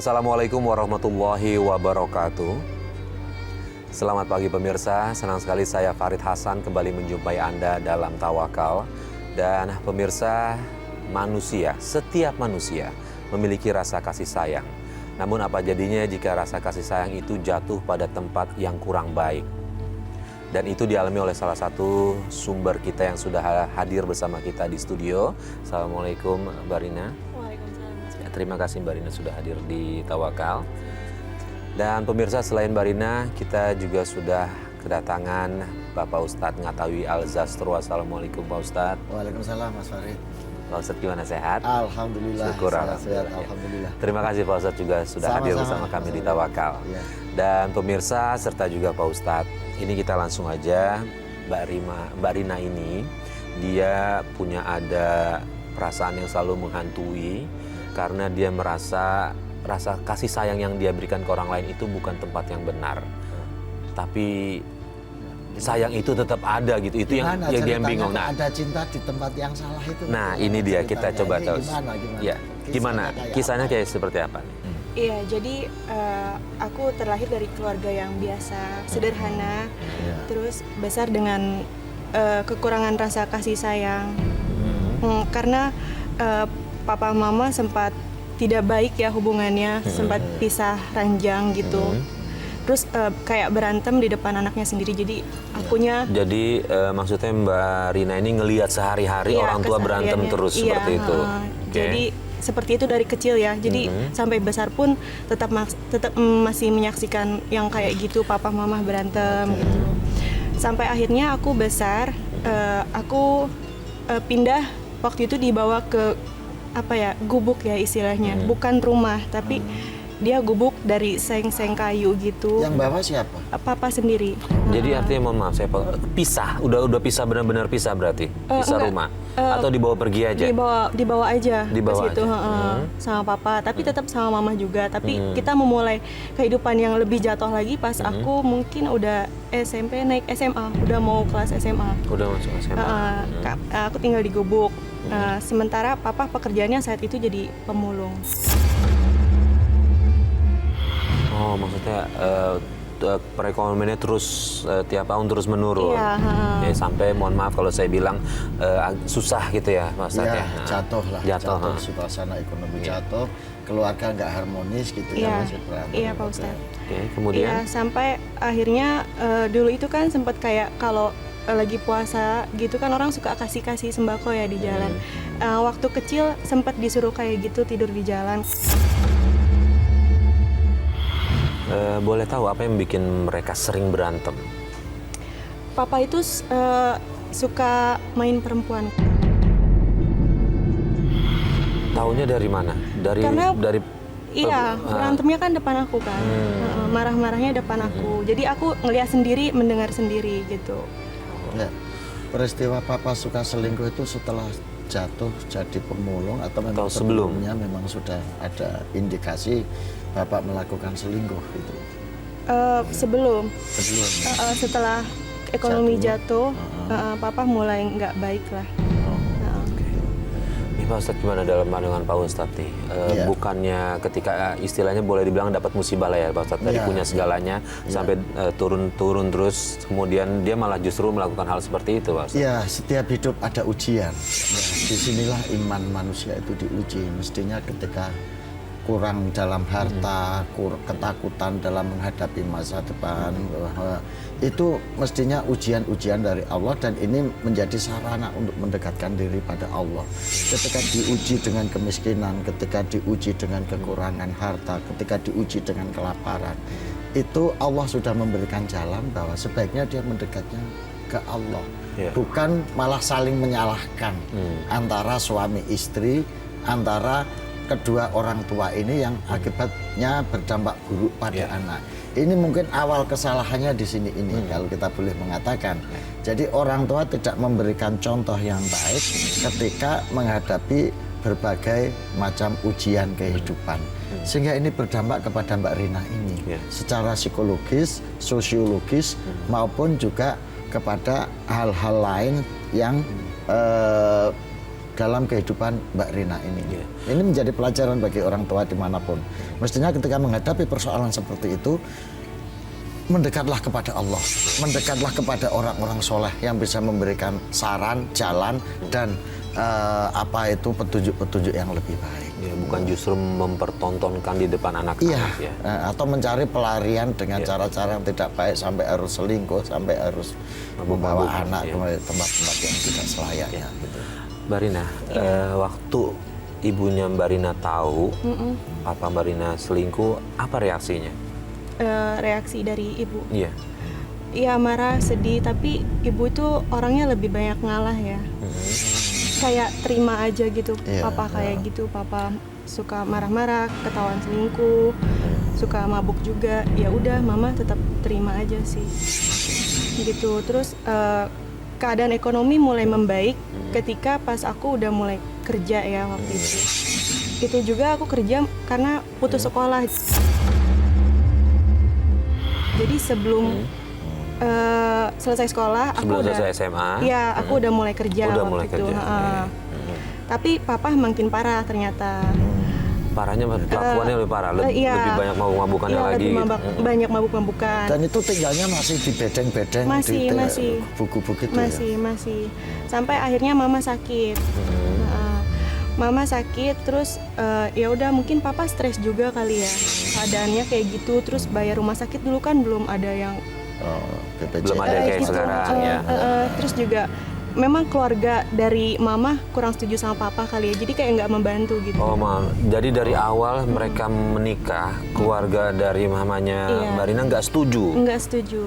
Assalamualaikum warahmatullahi wabarakatuh. Selamat pagi pemirsa, senang sekali saya Farid Hasan kembali menjumpai Anda dalam Tawakal. Dan pemirsa, manusia, setiap manusia memiliki rasa kasih sayang. Namun apa jadinya jika rasa kasih sayang itu jatuh pada tempat yang kurang baik? Dan itu dialami oleh salah satu sumber kita yang sudah hadir bersama kita di studio. Assalamualaikum Mbak Rina. Waalaikumsalam. Terima kasih Mbak Rina sudah hadir di Tawakal. Dan pemirsa, selain Mbak Rina, kita juga sudah kedatangan Bapak Ustadz Ngatawi Al-Zastro. Assalamualaikum Pak Ustadz. Waalaikumsalam Mas Farid. Pak Ustadz gimana, sehat? Alhamdulillah. Syukur, Sehat, alhamdulillah. alhamdulillah. Terima kasih Pak Ustadz juga sudah hadir bersama kami di Tawakal. Ya. Dan pemirsa serta juga Pak Ustadz, ini kita langsung aja. Mbak Rina ini, dia punya ada perasaan yang selalu menghantui karena dia merasa rasa kasih sayang yang dia berikan ke orang lain itu bukan tempat yang benar. Tapi sayang itu tetap ada gitu. Itu yang dia bingung. Nah, ada cinta di tempat yang salah itu. Nah, ini dia kita coba tahu. Gimana? Ya, gimana? Kisahnya kayak seperti apa nih? Iya, jadi aku terlahir dari keluarga yang biasa, sederhana, terus besar dengan kekurangan rasa kasih sayang. Karena papa mama sempat tidak baik ya hubungannya, sempat pisah ranjang gitu. Terus kayak berantem di depan anaknya sendiri, jadi akunya... Jadi maksudnya Mbak Rina ini ngelihat sehari-hari orang tua berantem terus seperti itu? Jadi seperti itu dari kecil ya, jadi sampai besar pun tetap masih menyaksikan yang kayak gitu, papa mama berantem gitu. Sampai akhirnya aku besar, aku pindah, waktu itu dibawa ke gubuk ya istilahnya, bukan rumah tapi dia gubuk dari seng-seng kayu gitu. Yang bawa siapa? Papa sendiri. Jadi artinya mohon maaf saya pisah, udah pisah, benar-benar pisah berarti, pisah enggak. rumah atau dibawa pergi aja? Dibawa aja ke situ sama papa, tapi tetap sama mama juga. Tapi kita memulai kehidupan yang lebih jatuh lagi pas aku mungkin udah SMP naik SMA, udah mau kelas SMA. Udah masuk SMA. Aku tinggal di gubuk. Sementara papa pekerjaannya saat itu jadi pemulung. Oh, maksudnya perekonomiannya terus tiap tahun terus menurun. Iya, Ya, sampai mohon maaf kalau saya bilang susah gitu ya, Mas Ustadz ya. Jatuh lah. Jatuh. Suasana ekonomi jatuh, keluarga nggak harmonis gitu ya. Iya Pak Ustadz. Oke, kemudian? Iya, sampai akhirnya dulu itu kan sempat kayak kalau lagi puasa gitu kan orang suka kasih sembako ya di jalan. Waktu kecil sempat disuruh kayak gitu tidur di jalan. Boleh tahu apa yang bikin mereka sering berantem? Papa itu suka main perempuan. Taunya dari mana? Berantemnya kan depan aku kan. Marah-marahnya depan aku. Jadi aku ngelihat sendiri, mendengar sendiri gitu. Ya. Peristiwa papa suka selingkuh itu setelah jatuh jadi pemulung atau memang sebelumnya memang sudah ada indikasi bapak melakukan selingkuh gitu? Sebelum. Setelah ekonomi jatuh, papa mulai nggak baik lah. Pak Ustadz, gimana dalam pandangan Pak Ustadz nih? Bukannya ketika istilahnya boleh dibilang dapat musibah lah ya Pak Ustadz, dari punya segalanya sampai turun terus, kemudian dia malah justru melakukan hal seperti itu Pak Ustadz? Ya, setiap hidup ada ujian. Ya, disinilah iman manusia itu diuji. Mestinya ketika kurang dalam harta, ketakutan dalam menghadapi masa depan, itu mestinya ujian-ujian dari Allah, dan ini menjadi sarana untuk mendekatkan diri pada Allah. Ketika diuji dengan kemiskinan, ketika diuji dengan kekurangan harta, ketika diuji dengan kelaparan, itu Allah sudah memberikan jalan bahwa sebaiknya dia mendekatnya ke Allah, bukan malah saling menyalahkan antara suami istri, antara kedua orang tua ini yang akibatnya berdampak buruk pada anak. Ini mungkin awal kesalahannya di sini ini, kalau kita boleh mengatakan. Jadi orang tua tidak memberikan contoh yang baik ketika menghadapi berbagai macam ujian kehidupan. Sehingga ini berdampak kepada Mbak Rina ini, secara psikologis, sosiologis, maupun juga kepada hal-hal lain yang dalam kehidupan Mbak Rina ini. Iya. Ini menjadi pelajaran bagi orang tua dimanapun. Mestinya ketika menghadapi persoalan seperti itu, mendekatlah kepada Allah, mendekatlah kepada orang-orang soleh yang bisa memberikan saran, jalan, dan petunjuk-petunjuk yang lebih baik. Ya, bukan justru mempertontonkan di depan anak-anak ya. Atau mencari pelarian dengan cara-cara yang tidak baik, sampai harus selingkuh, sampai harus membawa anak ke tempat-tempat yang tidak selayaknya. Gitu. Mbak Rina, waktu ibunya Mbak Rina tahu papa Mbak Rina selingkuh, apa reaksinya? Reaksi dari ibu. Iya. Iya, marah, sedih, tapi ibu itu orangnya lebih banyak ngalah ya. Kayak terima aja gitu, papa kayak gitu, papa suka marah-marah, ketahuan selingkuh, suka mabuk juga. Ya udah, mama tetap terima aja sih. Gitu. Terus keadaan ekonomi mulai membaik ketika pas aku udah mulai kerja ya waktu itu. Itu juga aku kerja karena putus sekolah. Jadi sebelum selesai sekolah, Sebelum aku udah selesai SMA? Iya, aku udah mulai kerja Udah waktu mulai itu. kerja. Tapi papa makin parah ternyata. Parahnya, kelakuannya lebih parah, lebih banyak mabuk-mabukannya Iya, lagi. lebih banyak mabuk-mabukan. Dan itu tinggalnya masih di bedeng-bedeng, Masih. buku-buku itu Masih. Sampai akhirnya mama sakit. Mama sakit, terus ya udah mungkin papa stres juga kali ya. Keadaannya kayak gitu, terus bayar rumah sakit dulu kan belum ada yang BPJS. Belum ada kayak sekarang ya. Terus juga memang keluarga dari mama kurang setuju sama papa kali ya, jadi kayak nggak membantu gitu. Oh, jadi dari awal mereka menikah, keluarga dari mamanya Mbak Rina nggak setuju? Nggak setuju.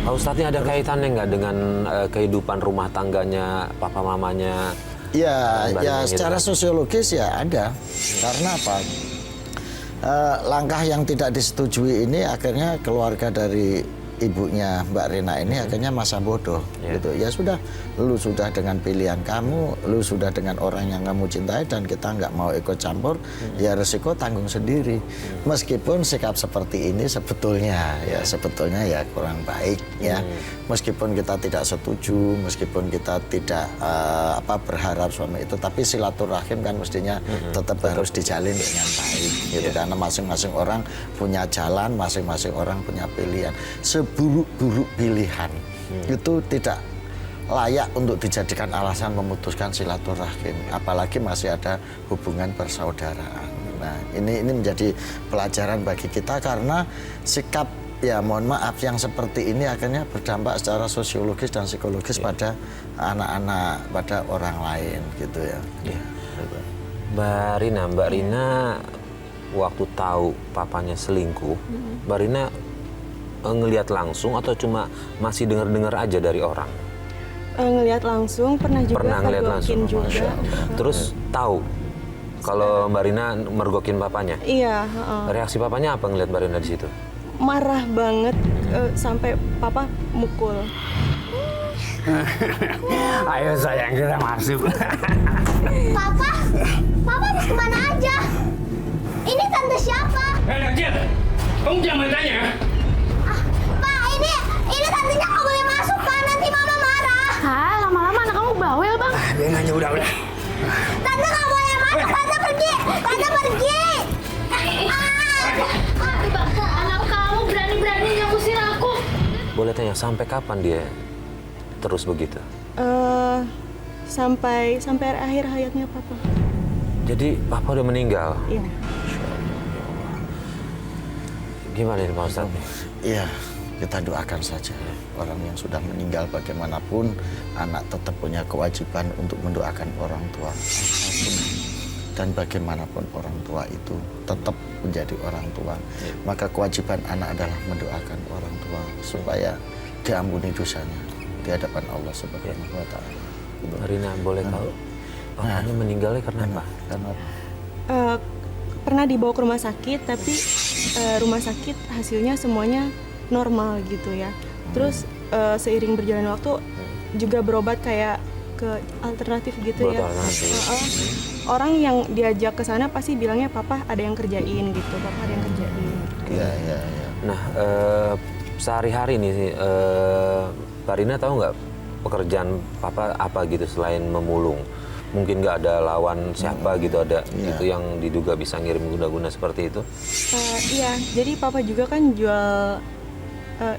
Pak Ustadz, ini ada kaitannya nggak dengan kehidupan rumah tangganya papa mamanya? Ya, Mbak secara Rina? sosiologis ya ada. Karena apa? Langkah yang tidak disetujui ini akhirnya keluarga dari ibunya Mbak Rina ini akhirnya masa bodoh gitu. Ya sudah, lu sudah dengan pilihan kamu, lu sudah dengan orang yang kamu cintai, dan kita nggak mau ikut campur, ya resiko tanggung sendiri. Meskipun sikap seperti ini sebetulnya ya kurang baik ya. Meskipun kita tidak setuju, meskipun kita tidak berharap suami itu, tapi silaturahim kan mestinya tetap harus dijalin dengan baik gitu. Karena masing-masing orang punya jalan, masing-masing orang punya pilihan. Seburuk-buruk pilihan itu tidak layak untuk dijadikan alasan memutuskan silaturahim, apalagi masih ada hubungan persaudaraan. Nah, ini menjadi pelajaran bagi kita, karena sikap, ya mohon maaf, yang seperti ini akhirnya berdampak secara sosiologis dan psikologis pada anak-anak, pada orang lain gitu ya. Mbak Rina waktu tahu papanya selingkuh, Mbak Rina ngelihat langsung atau cuma masih dengar-dengar aja dari orang? Ngelihat langsung, pernah ngelihat langsung juga. Terus tahu kalau Mbak Rina mergokin papanya? Iya. Reaksi papanya apa ngelihat Mbak Rina di situ? Marah banget, sampai papa mukul. Ayo sayang, kita masuk. Papa habis kemana aja? Ini tante siapa? Anak kecil, kamu jangan bertanya. Pak, ini tantenya nggak boleh masuk, Pak. Nanti mama marah. Ah, lama-lama anak kamu bawel, Bang. Biarin aja, udah. Tante nggak boleh masuk, tante pergi. Anak kamu berani-beraninya ngusir aku. Boleh tanya, sampai kapan dia terus begitu? Sampai akhir hayatnya papa. Jadi papa udah meninggal? Iya. Gimana ini Pak Ustadz? Iya, kita doakan saja. Orang yang sudah meninggal bagaimanapun, anak tetap punya kewajiban untuk mendoakan orang tua. Dan bagaimanapun orang tua itu tetap menjadi orang tua. Maka kewajiban anak adalah mendoakan orang tua supaya diampuni dosanya di hadapan Allah Subhanahu wa Ta'ala. Mbak Rina, boleh tahu papanya meninggalnya karena apa? Karena Pernah dibawa ke rumah sakit, tapi rumah sakit hasilnya semuanya normal gitu ya. Terus seiring berjalan waktu juga berobat kayak ke alternatif gitu ya. Orang yang diajak ke sana pasti bilangnya papa ada yang kerjain gitu, papa ada yang kerjain. Iya. Nah, sehari-hari nih Mbak Rina tahu nggak pekerjaan papa apa gitu selain memulung? Mungkin nggak ada lawan siapa gitu, ada itu yang diduga bisa ngirim guna-guna seperti itu? Iya, jadi papa juga kan jual.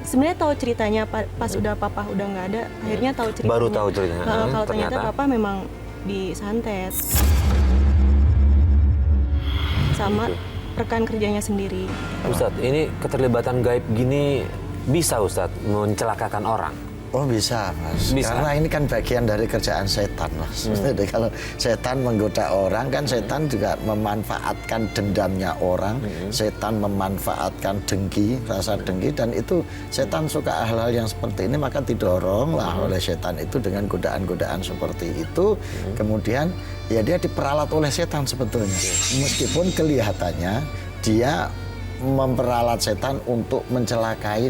Sebenarnya tahu ceritanya pas udah papa udah nggak ada, akhirnya tahu ceritanya. Baru tahu ceritanya. Kalau ternyata papa memang disantet sama rekan kerjanya sendiri. Ustadz, ini keterlibatan gaib gini bisa Ustadz mencelakakan orang? Oh bisa Mas, Bisa. karena ini kan bagian dari kerjaan setan Mas. Jadi kalau setan menggoda orang kan setan juga memanfaatkan dendamnya orang, setan memanfaatkan dengki, rasa dengki, dan itu setan suka hal-hal yang seperti ini, maka didoronglah oleh setan itu dengan godaan-godaan seperti itu. Kemudian ya dia diperalat oleh setan sebetulnya, meskipun kelihatannya dia memperalat setan untuk mencelakai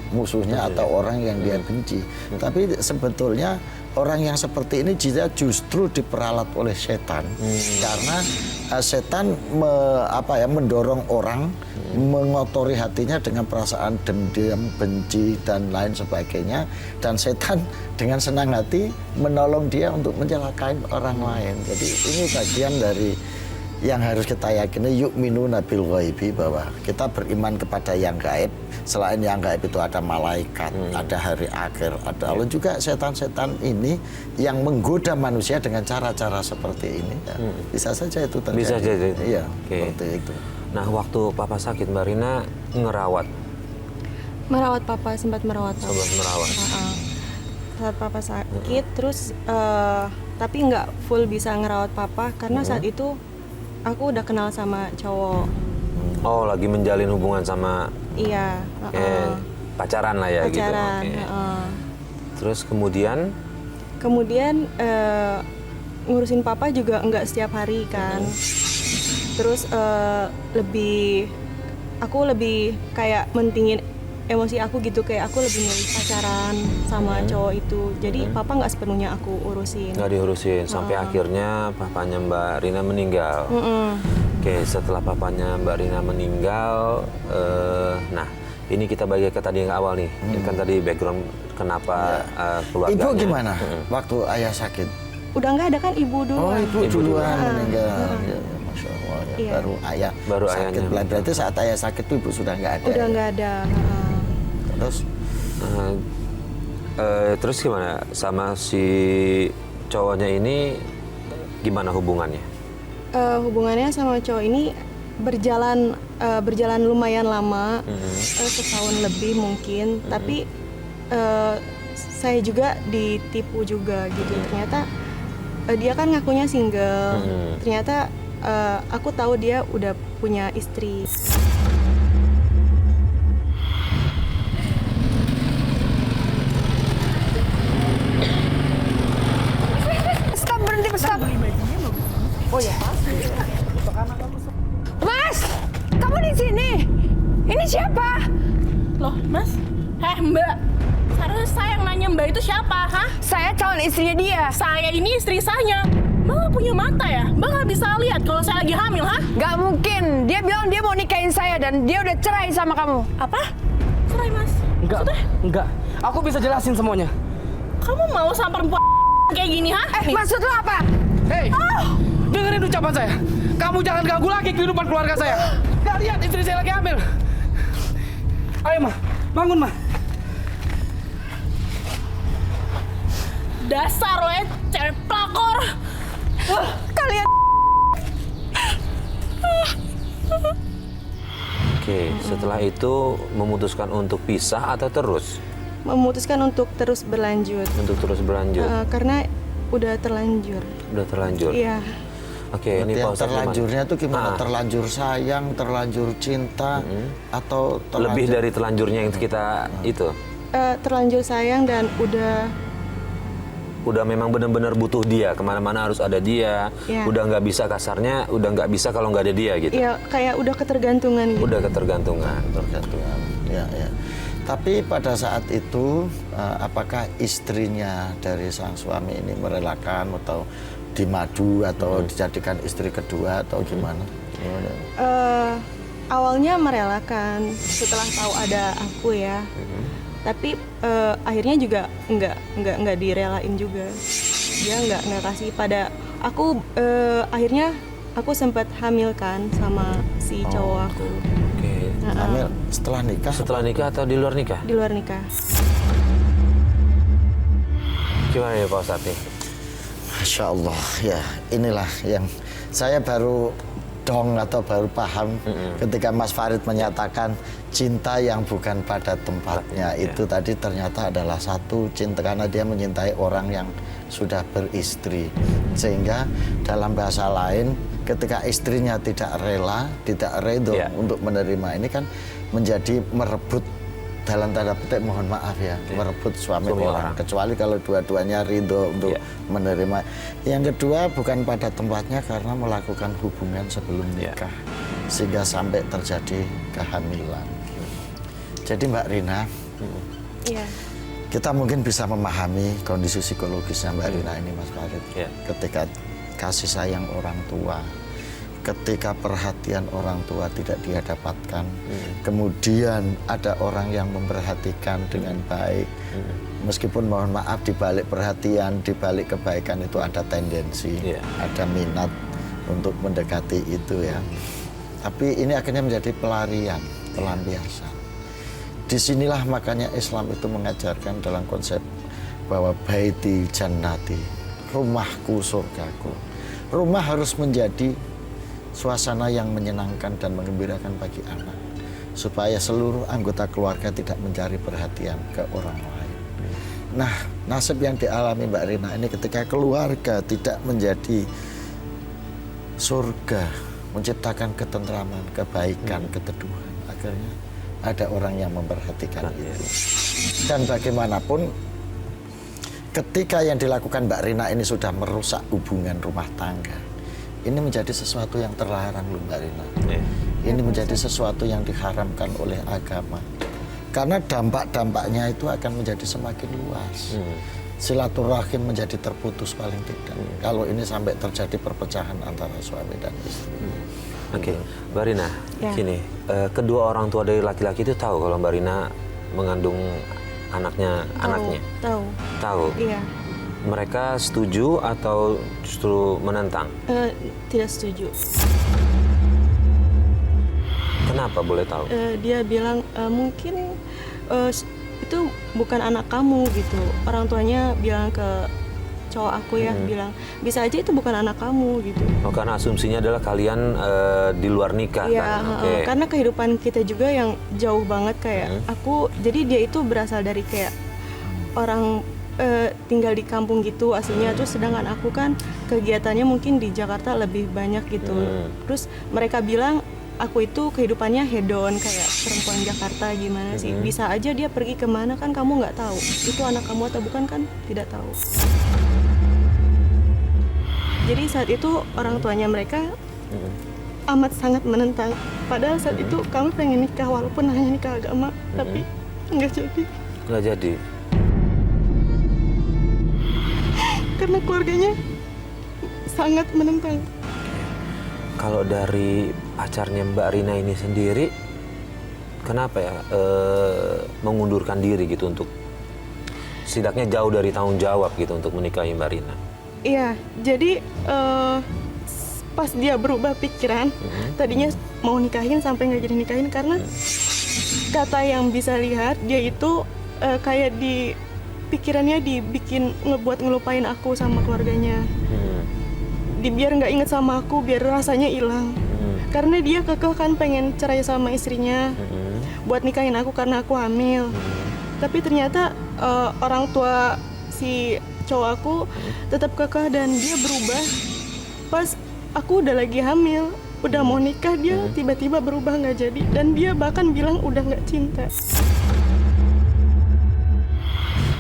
musuhnya atau orang yang dia benci. Tapi sebetulnya orang yang seperti ini dia justru diperalat oleh setan, karena setan mendorong orang, mengotori hatinya dengan perasaan dendam, benci dan lain sebagainya, dan setan dengan senang hati menolong dia untuk mencelakai orang lain. Jadi ini bagian dari yang harus kita yakini, yu'minuna bil ghaibi, bahwa kita beriman kepada yang gaib. Selain yang gaib itu ada malaikat, ada hari akhir, ada Allah, juga setan-setan ini yang menggoda manusia dengan cara-cara seperti ini. Ya, bisa saja itu terjadi. Bisa saja. Iya, Oke. seperti itu. Nah, waktu papa sakit, Mbak Rina ngerawat, Merawat papa, sempat merawat papa. sempat merawat. Saat papa sakit, terus tapi nggak full bisa ngerawat papa karena saat itu aku udah kenal sama cowok. Oh, lagi menjalin hubungan sama Iya. pacaran lah ya Pacaran. gitu. Oke. Terus kemudian Ngurusin papa juga nggak setiap hari kan. Terus aku lebih kayak mentingin emosi aku gitu, kayak aku lebih milih pacaran sama cowok itu. Jadi papa nggak sepenuhnya aku urusin. nggak diurusin sampai akhirnya papanya Mbak Rina meninggal. Oke, setelah papanya Mbak Rina meninggal, nah ini kita bagi ke tadi yang awal nih. Ini kan tadi background kenapa keluarganya. Ibu gimana waktu ayah sakit? Udah nggak ada kan ibu dulu. Oh, ibu duluan meninggal. Ya, Masya Allah, ya. Iya. Baru ayah sakit. ayahnya. Berarti saat ayah sakit tuh ibu sudah nggak ada. Udah ya? nggak ada. Terus Terus gimana sama si cowoknya ini, gimana hubungannya? Hubungannya sama cowok ini berjalan lumayan lama, setahun lebih mungkin. Tapi saya juga ditipu juga gitu. Ternyata dia kan ngakunya single. Ternyata aku tahu dia udah punya istri. Stop, berhenti, stop. Oh ya. Mas, kamu di sini. Ini siapa? Loh, Mas? Mbak. Seharusnya saya yang nanya Mbak itu siapa, hah? Saya calon istrinya dia. Saya ini istri saya. Mbak nggak punya mata ya? Mbak nggak bisa lihat kalau saya lagi hamil, hah? Gak mungkin. Dia bilang dia mau nikahin saya dan dia udah cerai sama kamu. Apa? Cerai, Mas? Enggak. Aku bisa jelasin semuanya. Kamu mau sama perempuan kayak gini, hah? Maksud lo apa? Hei, dengerin ucapan saya. Kamu jangan ganggu lagi kehidupan keluarga saya. Nggak lihat istri saya lagi hamil. Ayo, Ma. Bangun, Ma. Dasar lo ya, cewek pelakor. Kalian Oke, setelah itu memutuskan untuk pisah atau terus? Memutuskan untuk terus berlanjut. Untuk terus berlanjut. Karena udah terlanjur. Udah terlanjur. Iya. Oke, ini yang Pak Ustadz terlanjurnya tuh gimana? Ah. Terlanjur sayang, terlanjur cinta, atau terlanjur... Lebih dari terlanjurnya yang kita itu. Terlanjur sayang dan Udah memang benar-benar butuh dia, kemana-mana harus ada dia. Iya. Udah nggak bisa, kasarnya udah nggak bisa kalau nggak ada dia gitu. ya kayak udah ketergantungan gitu. Udah ketergantungan. Tergantungan. Ya. Tapi pada saat itu, apakah istrinya dari sang suami ini merelakan atau dimadu atau dijadikan istri kedua atau gimana? Awalnya merelakan, setelah tahu ada aku ya. Tapi akhirnya juga nggak direlain juga. Dia nggak kasih pada aku. Akhirnya aku sempat hamil kan sama si cowok aku. Oke. Hamil setelah nikah? Setelah nikah atau di luar nikah? Di luar nikah. Gimana ya Pak Ustadz nih? Masya Allah, ya inilah yang saya baru dong atau baru paham ketika Mas Farid menyatakan cinta yang bukan pada tempatnya. Itu tadi ternyata adalah satu cinta karena dia mencintai orang yang sudah beristri. Sehingga dalam bahasa lain ketika istrinya tidak rela, tidak ridho untuk menerima ini kan menjadi merebut, dalam tanda petik mohon maaf ya, merebut suami orang. Kecuali kalau dua-duanya ridho untuk menerima. Yang kedua bukan pada tempatnya karena melakukan hubungan sebelum nikah. Sehingga sampai terjadi kehamilan. Jadi Mbak Rina, kita mungkin bisa memahami kondisi psikologisnya Mbak Rina ini Mas Farid. Ketika kasih sayang orang tua, ketika perhatian orang tua tidak dia dapatkan, kemudian ada orang yang memperhatikan dengan baik, meskipun mohon maaf di balik perhatian, di balik kebaikan itu ada tendensi, ada minat untuk mendekati itu ya. Tapi ini akhirnya menjadi pelarian, pelampiasan. Disinilah makanya Islam itu mengajarkan dalam konsep bahwa baiti jannati, rumahku surgaku. Rumah harus menjadi suasana yang menyenangkan dan menggembirakan bagi anak, supaya seluruh anggota keluarga tidak mencari perhatian ke orang lain. Nah, nasib yang dialami Mbak Rina ini ketika keluarga tidak menjadi surga, menciptakan ketentraman, kebaikan, keteduhan, akhirnya ada orang yang memperhatikan itu. Dan bagaimanapun ketika yang dilakukan Mbak Rina ini sudah merusak hubungan rumah tangga, ini menjadi sesuatu yang terlarang loh Mbak Rina. Ini menjadi sesuatu yang diharamkan oleh agama. Karena dampak-dampaknya itu akan menjadi semakin luas. Silaturahim menjadi terputus paling tidak. Kalau ini sampai terjadi perpecahan antara suami dan istri. Oke, Mbak Rina, gini, kedua orang tua dari laki-laki itu tahu kalau Mbak Rina mengandung anaknya. Tahu. Tahu. Iya. Mereka setuju atau justru menentang? Tidak setuju. Kenapa boleh tahu? Dia bilang mungkin itu bukan anak kamu gitu. Orang tuanya bilang ke cowok aku ya, bilang bisa aja itu bukan anak kamu gitu. Oh, karena asumsinya adalah kalian di luar nikah kan? Karena kehidupan kita juga yang jauh banget kayak aku. Jadi dia itu berasal dari kayak orang tinggal di kampung gitu aslinya, terus sedangkan aku kan kegiatannya mungkin di Jakarta lebih banyak gitu. Terus mereka bilang aku itu kehidupannya hedon kayak perempuan Jakarta gimana sih, bisa aja dia pergi kemana kan kamu nggak tahu itu anak kamu atau bukan kan tidak tahu. Jadi saat itu orang tuanya mereka amat sangat menentang, padahal saat itu kami pengen nikah walaupun hanya nikah agama, tapi nggak jadi. Nggak jadi? Karena keluarganya sangat menentang. Kalau dari pacarnya Mbak Rina ini sendiri, kenapa ya mengundurkan diri gitu untuk setidaknya jauh dari tanggung jawab gitu untuk menikahi Mbak Rina? Iya, jadi pas dia berubah pikiran, tadinya mau nikahin sampai nggak jadi nikahin karena kata yang bisa lihat dia itu kayak di pikirannya dibikin ngebuat ngelupain aku sama keluarganya. Biar nggak inget sama aku, biar rasanya hilang. Karena dia kekeh kan pengen cerai sama istrinya, buat nikahin aku karena aku hamil. Tapi ternyata orang tua si cowok aku tetap kekeh dan dia berubah. Pas aku udah lagi hamil, udah mau nikah, dia tiba-tiba berubah nggak jadi. Dan dia bahkan bilang udah nggak cinta.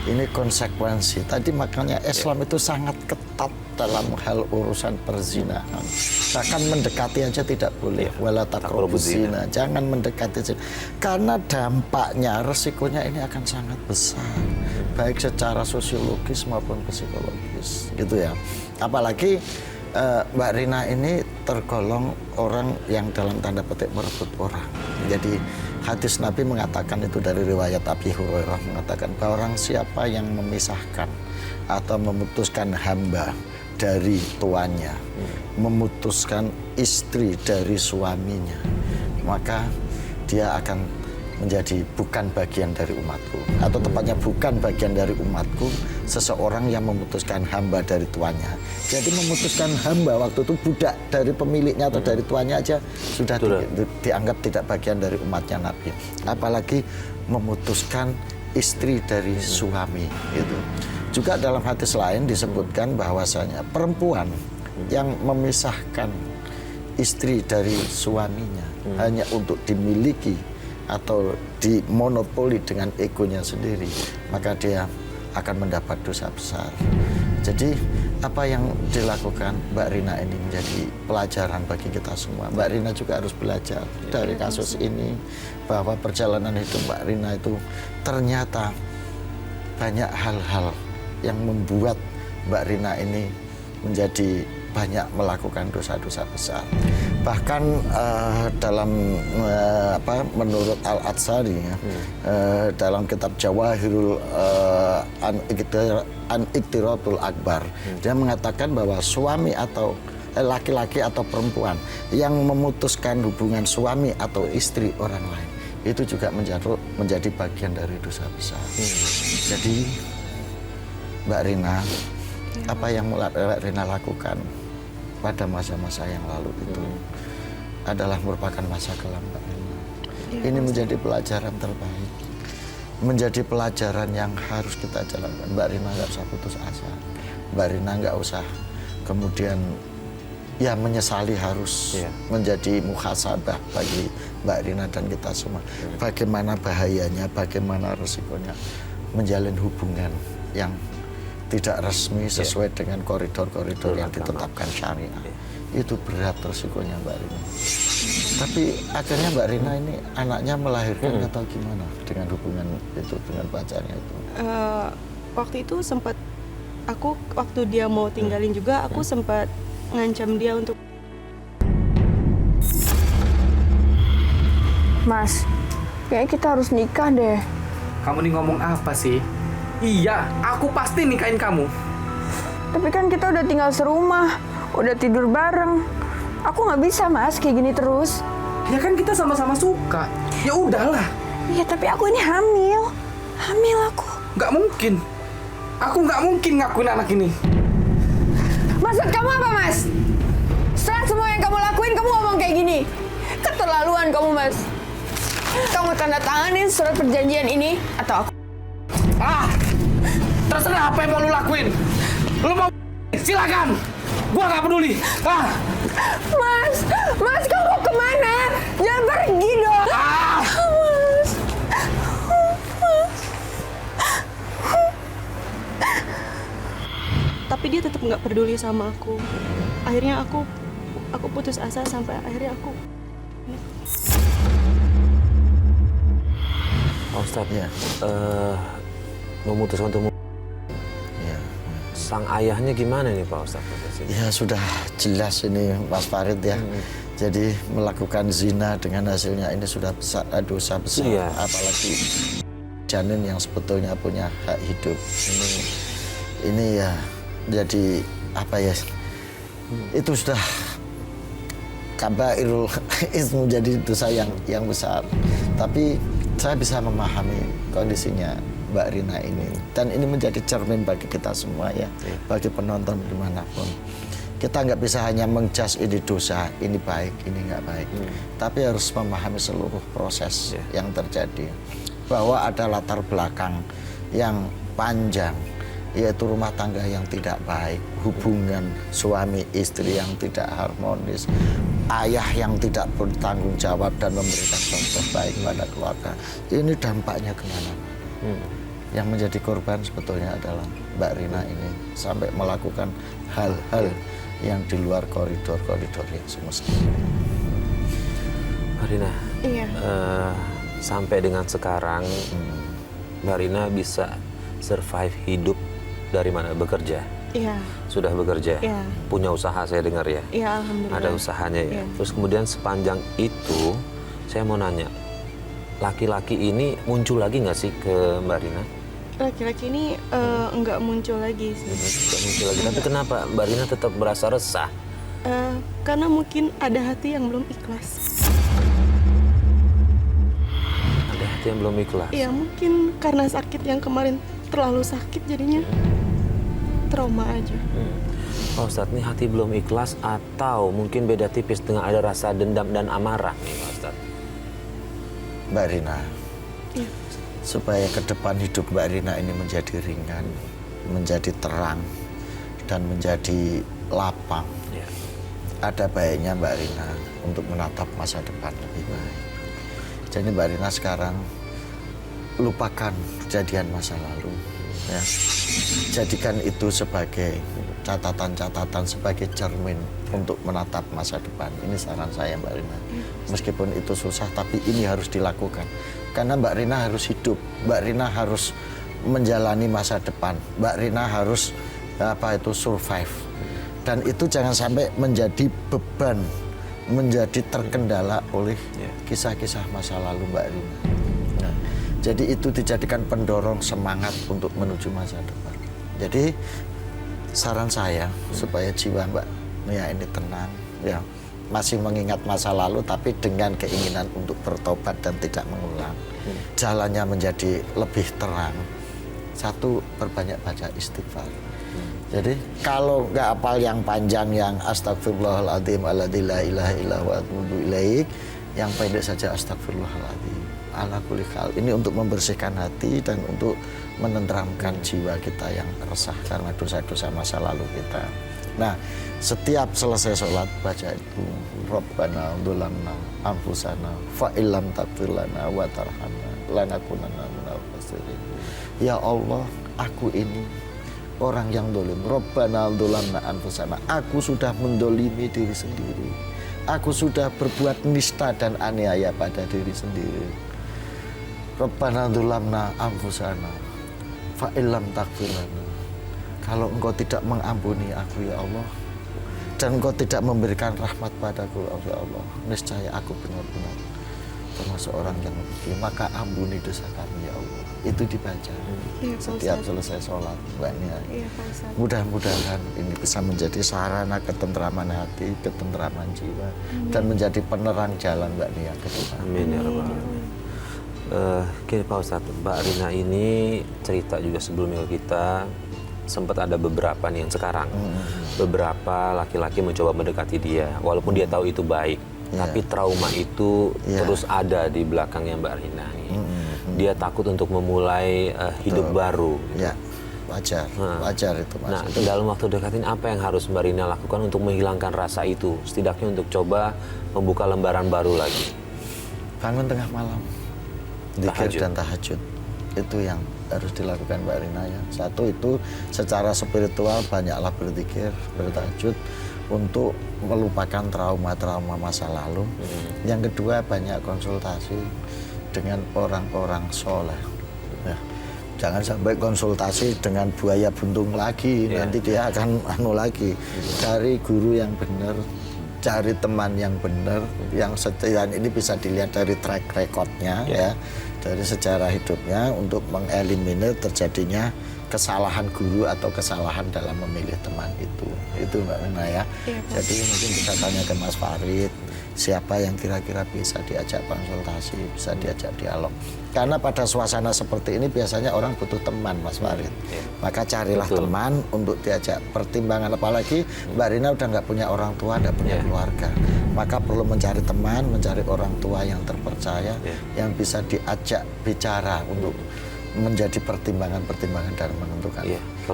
Ini konsekuensi. Tadi makanya Islam itu sangat ketat dalam hal urusan perzinahan. Bahkan mendekati aja tidak boleh. Wala taqrabuz zina. Jangan mendekati zina. Karena dampaknya, resikonya ini akan sangat besar. Baik secara sosiologis maupun psikologis. Gitu ya. Apalagi Mbak Rina ini tergolong orang yang dalam tanda petik merebut orang. Jadi hadis Nabi mengatakan itu dari riwayat Abi Hurairah mengatakan bahwa orang siapa yang memisahkan atau memutuskan hamba dari tuannya, memutuskan istri dari suaminya, maka dia akan menjadi bukan bagian dari umatku, atau tepatnya bukan bagian dari umatku seseorang yang memutuskan hamba dari tuannya. Jadi memutuskan hamba waktu itu budak dari pemiliknya atau dari tuannya aja sudah dianggap tidak bagian dari umatnya Nabi. Apalagi memutuskan istri dari suami itu. Juga dalam hadis lain disebutkan bahwasanya perempuan yang memisahkan istri dari suaminya hanya untuk dimiliki atau dimonopoli dengan egonya sendiri, maka dia akan mendapat dosa besar. Jadi apa yang dilakukan Mbak Rina ini menjadi pelajaran bagi kita semua. Mbak Rina juga harus belajar dari kasus ini, bahwa perjalanan hidup Mbak Rina itu ternyata banyak hal-hal yang membuat Mbak Rina ini menjadi banyak melakukan dosa-dosa besar. Bahkan menurut Al-Atsari dalam kitab Jawahirul An-Iktiratul Akbar, dia mengatakan bahwa suami atau laki-laki atau perempuan yang memutuskan hubungan suami atau istri orang lain itu juga menjadi bagian dari dosa besar. Jadi Mbak Rina, apa yang Mbak Rina lakukan pada masa-masa yang lalu itu adalah merupakan masa kelam Mbak Rina. Ini menjadi pelajaran terbaik, menjadi pelajaran yang harus kita jalankan. Mbak Rina nggak usah putus asa, Mbak Rina nggak usah kemudian ya menyesali harus menjadi muhasabah bagi Mbak Rina dan kita semua. Bagaimana bahayanya, bagaimana resikonya menjalin hubungan yang tidak resmi sesuai dengan koridor-koridor yang ditetapkan syariah. Itu berat resikonya Mbak Rina. Tapi akhirnya Mbak Rina ini anaknya melahirkan atau gimana dengan hubungan itu dengan pacarnya itu? Waktu itu sempat waktu dia mau tinggalin juga aku sempat ngancam dia untuk Mas, kayaknya kita harus nikah deh. Kamu nih ngomong apa sih? Iya, aku pasti nikahin kamu. Tapi kan kita udah tinggal serumah, udah tidur bareng. Aku nggak bisa Mas kayak gini terus. Ya kan kita sama-sama suka. Ya udahlah. Iya tapi aku ini hamil aku. Nggak mungkin. Aku nggak mungkin ngakuin anak ini. Maksud kamu apa Mas? Setelah semua yang kamu lakuin, kamu ngomong kayak gini. Keterlaluan kamu Mas. Kamu tanda tanganin surat perjanjian ini atau aku? Terserah apa yang mau lu lakuin. Lu mau silakan. Gua nggak peduli. Mas kamu mau kemana? Jangan pergi dong. Mas. tapi dia tetap nggak peduli sama aku. Akhirnya aku putus asa sampai akhirnya aku Pak Ustadz, memutuskan untuk sang ayahnya gimana nih Pak Ustadz? Ya sudah jelas ini Mas Farid ya. Jadi melakukan zina dengan hasilnya ini sudah dosa besar. Iya. Apalagi janin yang sebetulnya punya hak hidup. Ini ya jadi apa ya? Itu sudah kabairul ismu, jadi dosa yang besar. Tapi saya bisa memahami kondisinya Mbak Rina ini, dan ini menjadi cermin bagi kita semua ya, bagi penonton dimanapun. Kita nggak bisa hanya mengjudge ini dosa, ini baik, ini nggak baik, tapi harus memahami seluruh proses yang terjadi, bahwa ada latar belakang yang panjang, yaitu rumah tangga yang tidak baik, hubungan suami istri yang tidak harmonis, ayah yang tidak bertanggung jawab dan memberikan contoh baik pada keluarga. Ini dampaknya kemana? Yang menjadi korban sebetulnya adalah Mbak Rina ini, sampai melakukan hal-hal yang di luar koridor-koridor yang semestinya. Mbak Rina, iya. Sampai dengan sekarang Mbak Rina bisa survive hidup dari mana? Bekerja? Iya. Sudah bekerja? Iya. Punya usaha saya dengar ya? Iya, alhamdulillah. Ada usahanya ya? Iya. Terus kemudian sepanjang itu saya mau nanya, laki-laki ini muncul lagi nggak sih ke Mbak Rina? Laki-laki ini nggak muncul lagi sih. Nggak muncul lagi. Tapi kenapa Mbak Rina tetap merasa resah? Karena mungkin ada hati yang belum ikhlas. Ada hati yang belum ikhlas. Iya, mungkin karena sakit yang kemarin terlalu sakit jadinya trauma aja. Pak Ustadz, ini hati belum ikhlas atau mungkin beda tipis dengan ada rasa dendam dan amarah nih Pak Ustadz? Mbak Rina, Iya. supaya ke depan hidup Mbak Rina ini menjadi ringan, menjadi terang, dan menjadi lapang. Ya. Ada baiknya Mbak Rina untuk menatap masa depan lebih baik. Jadi Mbak Rina sekarang lupakan kejadian masa lalu. Ya. Jadikan itu sebagai catatan-catatan, sebagai cermin untuk menatap masa depan. Ini saran saya Mbak Rina. Meskipun itu susah, tapi ini harus dilakukan. Karena Mbak Rina harus hidup, Mbak Rina harus menjalani masa depan, Mbak Rina harus survive. Dan itu jangan sampai menjadi beban, menjadi terkendala oleh kisah-kisah masa lalu Mbak Rina. Nah, jadi itu dijadikan pendorong semangat untuk menuju masa depan. Jadi saran saya supaya jiwa Mbak Nia ini tenang, ya, masih mengingat masa lalu tapi dengan keinginan untuk bertobat dan tidak mengulang. Jalannya menjadi lebih terang. Satu, perbanyak baca istighfar. Jadi kalau nggak hafal yang panjang yang astagfirullahaladzim alladzi la ilaha illa huwa atubu ilaik, yang pendek saja astagfirullahaladzim ala kulli hal. Ini untuk membersihkan hati dan untuk menenteramkan jiwa kita yang resah karena dosa-dosa masa lalu kita. Nah, setiap selesai sholat baca itu Rabbana dzulamna anfusana fa illam taghfir lana wa tarhamna lanakunanna minal khasirin. Ya Allah, aku ini orang yang dolim. Rabbana dzulamna anfusana. Aku sudah mendolimi diri sendiri. Aku sudah berbuat nista dan aniaya pada diri sendiri. Rabbana dzulamna anfusana fa illam taghfir lana. Kalau engkau tidak mengampuni aku ya Allah, dan engkau tidak memberikan rahmat padaku ya Allah, niscaya aku benar-benar termasuk orang yang merugi. Maka ampuni dosa kami ya Allah. Itu dibaca setiap selesai sholat Mbak Nia. Mudah-mudahan ini bisa menjadi sarana ketentraman hati, ketentraman jiwa, dan menjadi penerang jalan Mbak Nia ke depan. Amin ya rabbal alamin. Gini Pak Ustadz, Mbak Rina ini cerita juga sebelumnya ke kita, sempat ada beberapa nih yang sekarang beberapa laki-laki mencoba mendekati dia walaupun dia tahu itu baik, tapi trauma itu terus ada di belakangnya Mbak Rina nih. Dia takut untuk memulai hidup baru gitu. Ya, wajar itu Mas. Nah, dalam waktu dekat ini apa yang harus Mbak Rina lakukan untuk menghilangkan rasa itu, setidaknya untuk coba membuka lembaran baru lagi? Bangun tengah malam, zikir dan tahajud, itu yang harus dilakukan Mbak Rina ya. Satu itu secara spiritual banyaklah berzikir, bertahajud untuk melupakan trauma-trauma masa lalu. Yang kedua banyak konsultasi dengan orang-orang soleh. Ya. Jangan sampai konsultasi dengan buaya buntung lagi, nanti dia akan lagi. Cari guru yang benar, cari teman yang benar, yang setia ini bisa dilihat dari track recordnya ya, dari sejarah hidupnya untuk mengeliminir terjadinya kesalahan guru atau kesalahan dalam memilih teman itu Mbak Rina ya. Jadi mungkin bisa tanya ke Mas Farid, siapa yang kira-kira bisa diajak konsultasi, bisa diajak dialog. Karena pada suasana seperti ini biasanya orang butuh teman Mas Farid. Maka carilah teman untuk diajak pertimbangan, apalagi Mbak Rina udah nggak punya orang tua, nggak punya keluarga. Maka perlu mencari teman, mencari orang tua yang terpercaya, yang bisa diajak bicara untuk menjadi pertimbangan-pertimbangan dalam menentukan.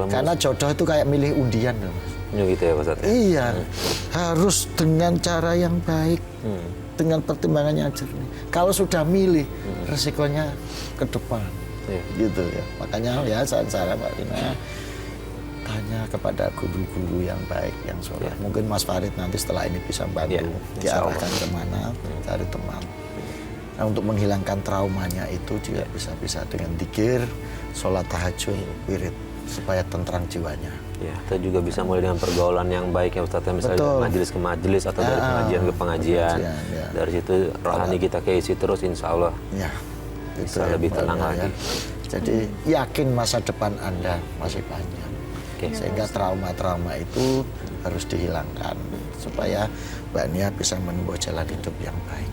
Karena jodoh itu kayak milih undian loh Mas. Gitu ya Pak Ustadz? Iya, harus dengan cara yang baik, dengan pertimbangan yang jernih. Kalau sudah milih, resikonya ke depan, gitu ya. Makanya ya saran-saran Mbak Rina, tanya kepada guru-guru yang baik, yang soleh. Mungkin Mas Farid nanti setelah ini bisa bantu diarahkan kemana, cari teman. Nah, untuk menghilangkan traumanya itu juga bisa dengan zikir, sholat tahajud, wirid, supaya tentrang jiwanya. Ya, kita juga bisa mulai dengan pergaulan yang baik ya Ustadz, misalnya Betul. dari majelis ke majelis atau dari pengajian ke pengajian. ya. Dari situ rohani kita keisi terus, insya Allah Ya, bisa ya, lebih Mbak tenang Rina, lagi. ya. Jadi yakin masa depan Anda masih panjang. Oke. Sehingga trauma-trauma itu harus dihilangkan supaya Mbak Nia bisa menempuh jalan hidup yang baik.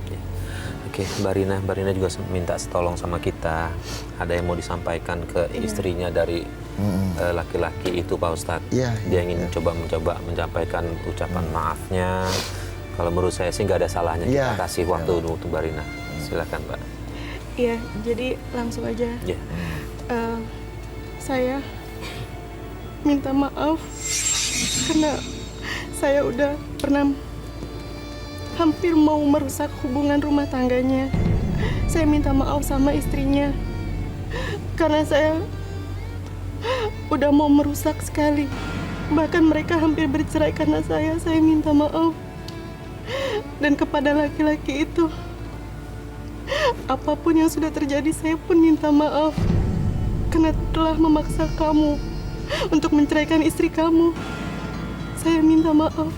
Oke, Mbak Rina juga minta tolong sama kita. Ada yang mau disampaikan ke istrinya dari laki-laki itu Pak Ustadz. Iya, Dia ingin mencoba menyampaikan ucapan maafnya. Kalau menurut saya sih nggak ada salahnya kita Iya. kasih waktu untuk Mbak Rina. Silakan Mbak. Iya, jadi langsung aja. Ya. Saya minta maaf karena saya udah pernah hampir mau merusak hubungan rumah tangganya. Saya minta maaf sama istrinya karena saya udah mau merusak sekali. Bahkan mereka hampir bercerai karena saya minta maaf. Dan kepada laki-laki itu, apapun yang sudah terjadi, saya pun minta maaf karena telah memaksa kamu untuk menceraikan istri kamu. Saya minta maaf.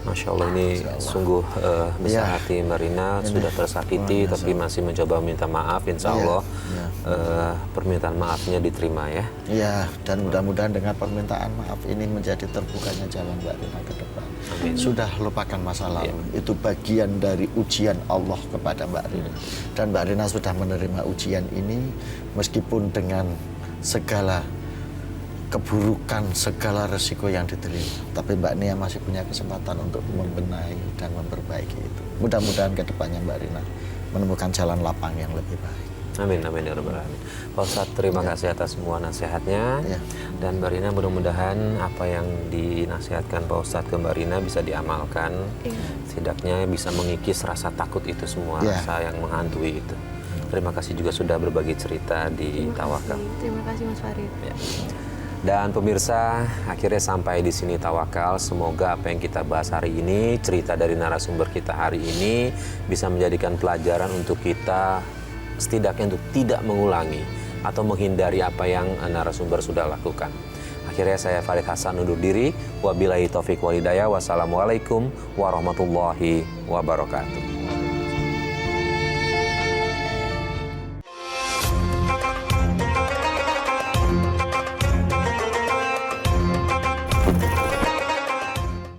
Masya Allah, ini sungguh besar Iya. hati Mbak Rina, sudah tersakiti tapi masih mencoba minta maaf. Insya Allah permintaan maafnya diterima ya. Ya, dan mudah-mudahan dengan permintaan maaf ini menjadi terbukanya jalan Mbak Rina ke depan. Amin. Sudah lupakan masa lalu. Itu bagian dari ujian Allah kepada Mbak Rina. Dan Mbak Rina sudah menerima ujian ini meskipun dengan segala keburukan, segala resiko yang diterima. Tapi Mbak Nia masih punya kesempatan untuk membenahi dan memperbaiki itu. Mudah-mudahan ke depannya Mbak Rina menemukan jalan lapang yang lebih baik. Amin, amin ya rabbal alamin. Pak Ustadz, terima kasih atas semua nasihatnya. Ya. Dan Mbak Rina, mudah-mudahan apa yang dinasihatkan Pak Ustadz ke Mbak Rina bisa diamalkan. Setidaknya bisa mengikis rasa takut itu semua, Ya. rasa yang menghantui itu. Terima kasih juga sudah berbagi cerita di Tawakal. Terima kasih Mas Farid. Ya. Dan pemirsa, akhirnya sampai di sini Tawakal. Semoga apa yang kita bahas hari ini, cerita dari narasumber kita hari ini bisa menjadikan pelajaran untuk kita setidaknya untuk tidak mengulangi atau menghindari apa yang narasumber sudah lakukan. Akhirnya saya Farid Hasan undur diri. Wabillahi taufik walhidayah. Wassalamualaikum warahmatullahi wabarakatuh.